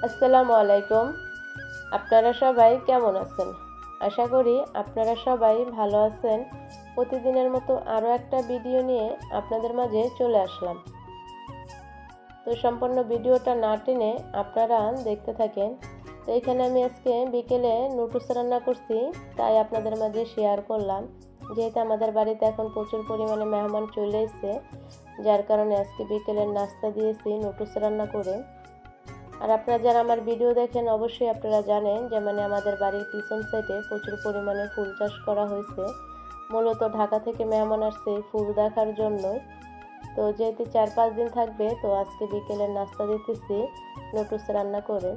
আসসালামু আলাইকুম। আপনারা সবাই কেমন আছেন? আশা করি আপনারা সবাই ভালো আছেন। প্রতিদিনের মতো আরও একটা ভিডিও নিয়ে আপনাদের মাঝে চলে আসলাম। তো সম্পূর্ণ ভিডিওটা না টেনে আপনারা দেখতে থাকেন। তো এখানে আমি আজকে বিকেলে নুডলস রান্না করছি, তাই আপনাদের মাঝে শেয়ার করলাম। যেহেতু আমাদের বাড়িতে এখন প্রচুর পরিমাণে মেহমান চলে এসেছে, যার কারণে আজকে বিকেলের নাস্তা দিয়েছি নুডলস রান্না করে। আর আপনারা যারা আমার ভিডিও দেখেন অবশ্যই আপনারা জানেন যে আমাদের বাড়ির পিছন সাইডে প্রচুর পরিমাণে ফুল চাষ করা হয়েছে। মূলত ঢাকা থেকে মেহমান আসছে ফুল দেখার জন্য। তো যেহেতু 4-5 দিন থাকবে, তো আজকে বিকেলের নাস্তা দিতেছি নুডলস রান্না করে।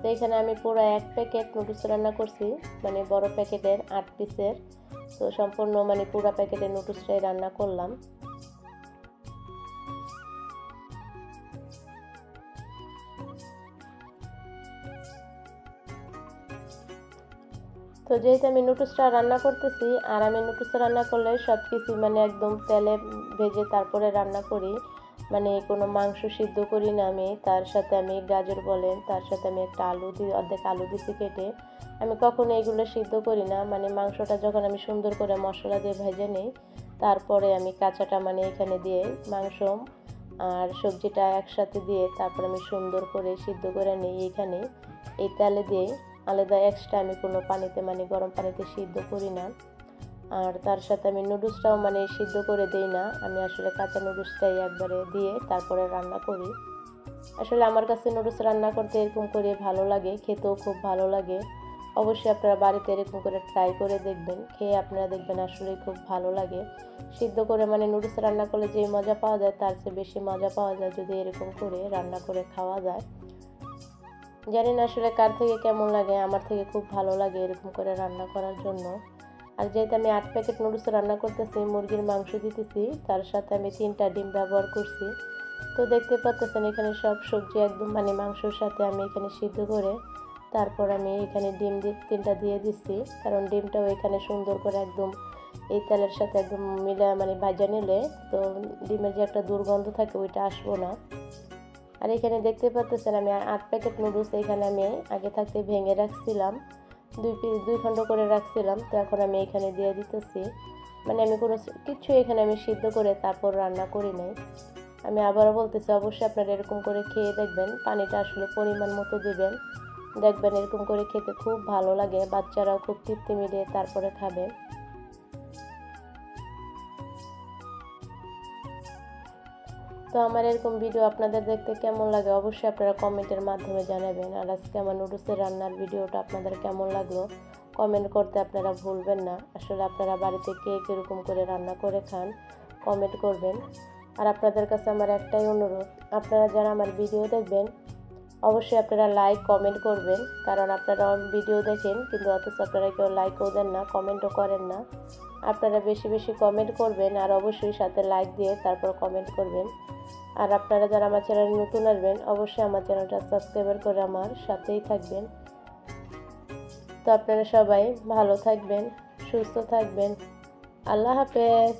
তো এখানে আমি পুরো 1 প্যাকেট নুডলস রান্না করছি, বড় প্যাকেটের 8 পিসের। তো সম্পূর্ণ পুরো প্যাকেটের নুডলসটাই রান্না করলাম। তো যেহেতু আমি নুডলসটা রান্না করতেছি, আর আমি নুডলস রান্না করলে সব কিছু একদম তেলে ভেজে তারপরে রান্না করি। কোনো মাংস সিদ্ধ করি না আমি। তার সাথে আমি গাজর বলেন, তার সাথে আমি একটা অর্ধেক আলু দিছি কেটে। আমি কখনো এগুলো সিদ্ধ করি না। মাংসটা যখন আমি সুন্দর করে মশলা দিয়ে ভেজে নিই, তারপরে আমি কাঁচাটা এখানে দিয়ে মাংস আর সবজিটা একসাথে দিয়ে তারপর আমি সুন্দর করে সিদ্ধ করে নিই এখানে এই তেলে দিয়ে। আলাদা এক্সট্রা আমি কোনো পানিতে গরম পানিতে সিদ্ধ করি না। আর তার সাথে আমি নুডলসটাও সিদ্ধ করে দিই না। আমি আসলে কাঁচা নুডলসটাই একবারে দিয়ে তারপরে রান্না করি। আসলে আমার কাছে নুডলস রান্না করতে এরকম করে ভালো লাগে, খেতেও খুব ভালো লাগে। অবশ্যই আপনারা বাড়িতে এরকম করে ট্রাই করে দেখবেন, খেয়ে আপনারা দেখবেন আসলে খুব ভালো লাগে। সিদ্ধ করে নুডলস রান্না করলে যে মজা পাওয়া যায় তার চেয়ে বেশি মজা পাওয়া যায় যদি এরকম করে রান্না করে খাওয়া যায়। জানি না আসলে কার থেকে কেমন লাগে, আমার থেকে খুব ভালো লাগে এরকম করে রান্না করার জন্য। আর যেহেতু আমি 8 প্যাকেট নুডলস রান্না করতেছি, মুরগির মাংস দিতেছি, তার সাথে আমি 3টা ডিম ব্যবহার করছি। তো দেখতে পাচ্ছেন এখানে সব সবজি একদম মাংসের সাথে আমি এখানে সিদ্ধ করে তারপর আমি এখানে ডিম 3টা দিয়ে দিচ্ছি। কারণ ডিমটাও এখানে সুন্দর করে একদম এই তেলের সাথে একদম মিলে ভাজা নিলে তো ডিমের যে একটা দুর্গন্ধ থাকে ওইটা আসবো না। আর এখানে দেখতে পাচ্ছেন আমি 8 প্যাকেট নুডলস এখানে আমি আগে থাকতে ভেঙে রাখছিলাম, 2 খণ্ড করে রাখছিলাম। তো এখন আমি এখানে দিয়ে দিতেছি। আমি কোনো কিছু এখানে আমি সিদ্ধ করে তারপর রান্না করি নাই। আমি আবারও বলতেছি, অবশ্যই আপনারা এরকম করে খেয়ে দেখবেন। পানিটা আসলে পরিমাণ মতো দিবেন, দেখবেন এরকম করে খেতে খুব ভালো লাগে। বাচ্চারাও খুব তৃপ্তি মিলিয়ে তারপরে খাবে। তো আমার এরকম ভিডিও আপনাদের দেখতে কেমন লাগে অবশ্যই আপনারা কমেন্টের মাধ্যমে জানাবেন। আর আজকে আমার নুডলসের রান্নার ভিডিওটা আপনাদের কেমন লাগলো কমেন্ট করতে আপনারা ভুলবেন না। আসলে আপনারা বাড়িতে কে কীরকম করে রান্না করে খান কমেন্ট করবেন। আর আপনাদের কাছে আমার একটাই অনুরোধ, আপনারা যারা আমার ভিডিও দেখবেন অবশ্যই আপনারা লাইক কমেন্ট করবেন। কারণ আপনারা ভিডিও দেখেন কিন্তু অথচ আপনারা কেউ লাইকও দেন না, কমেন্টও করেন না। আপনারা বেশি বেশি কমেন্ট করবেন আর অবশ্যই সাথে লাইক দিয়ে তারপর কমেন্ট করবেন। আর আপনারা যারা আমার চ্যানেলে নতুন আসবেন অবশ্যই আমার চ্যানেলটা সাবস্ক্রাইব করে আমার সাথেই থাকবেন। তো আপনারা সবাই ভালো থাকবেন, সুস্থ থাকবেন। আল্লাহ হাফেজ।